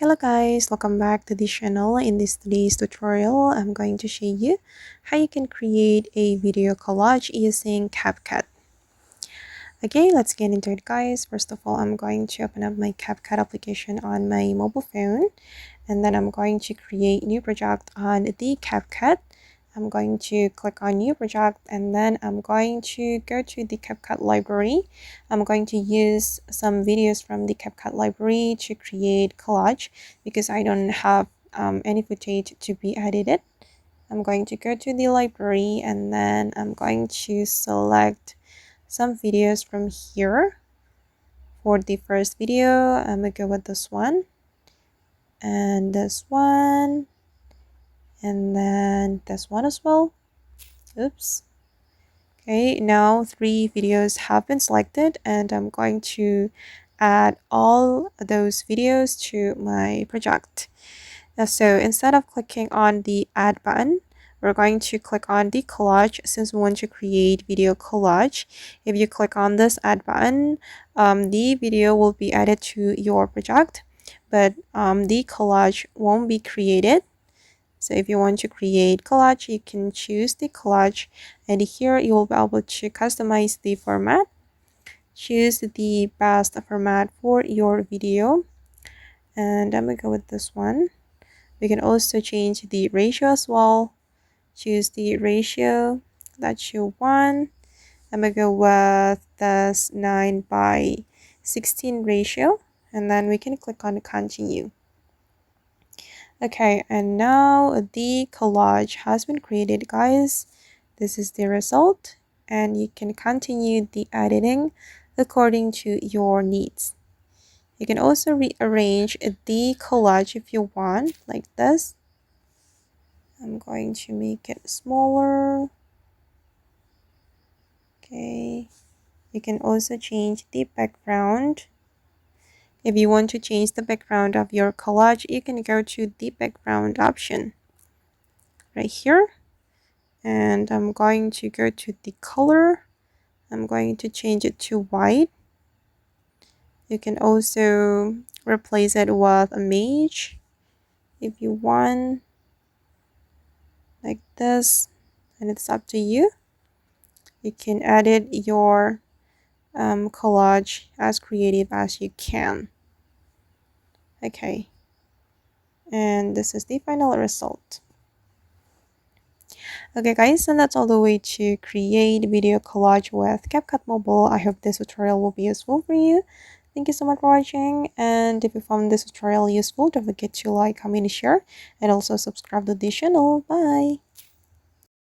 Hello guys, welcome back to the channel. In today's tutorial, I'm going to show you how you can create a video collage using Capcut. Okay, let's get into it guys. First of all, I'm going to open up my Capcut application on my mobile phone, and then I'm going to create new project on the Capcut. I'm going to click on new project, and then I'm going to go to the Capcut library. I'm going to use some videos from the Capcut library to create collage because I don't have any footage to be edited. I'm going to go to the library, and then I'm going to select some videos from here. For the first video, I'm gonna go with this one and this one and then this one as well. Oops. Okay, now 3 videos have been selected, and I'm going to add all those videos to my project. So instead of clicking on the add button, we're going to click on the collage since we want to create video collage. If you click on this add button, the video will be added to your project, but the collage won't be created. So if you want to create collage, you can choose the collage, and here you will be able to customize the format. Choose the best format for your video, and I'm gonna go with this one. We can also change the ratio as well. Choose the ratio that you want. I'm gonna go with this 9:16 ratio, and then we can click on continue. Okay, and now the collage has been created guys. This is the result, and you can continue the editing according to your needs. You can also rearrange the collage if you want, like this. I'm going to make it smaller. Okay, you can also change the background. If you want to change the background of your collage, you can go to the background option right here, and I'm going to go to the color. I'm going to change it to white. You can also replace it with a image if you want, like this, and it's up to you. You can edit your collage as creative as you can. Okay, and this is the final result. Okay guys, and that's all the way to create video collage with Capcut Mobile. I hope this tutorial will be useful for you. Thank you so much for watching, and if you found this tutorial useful, don't forget to like, comment, share, and also subscribe to the channel. Bye!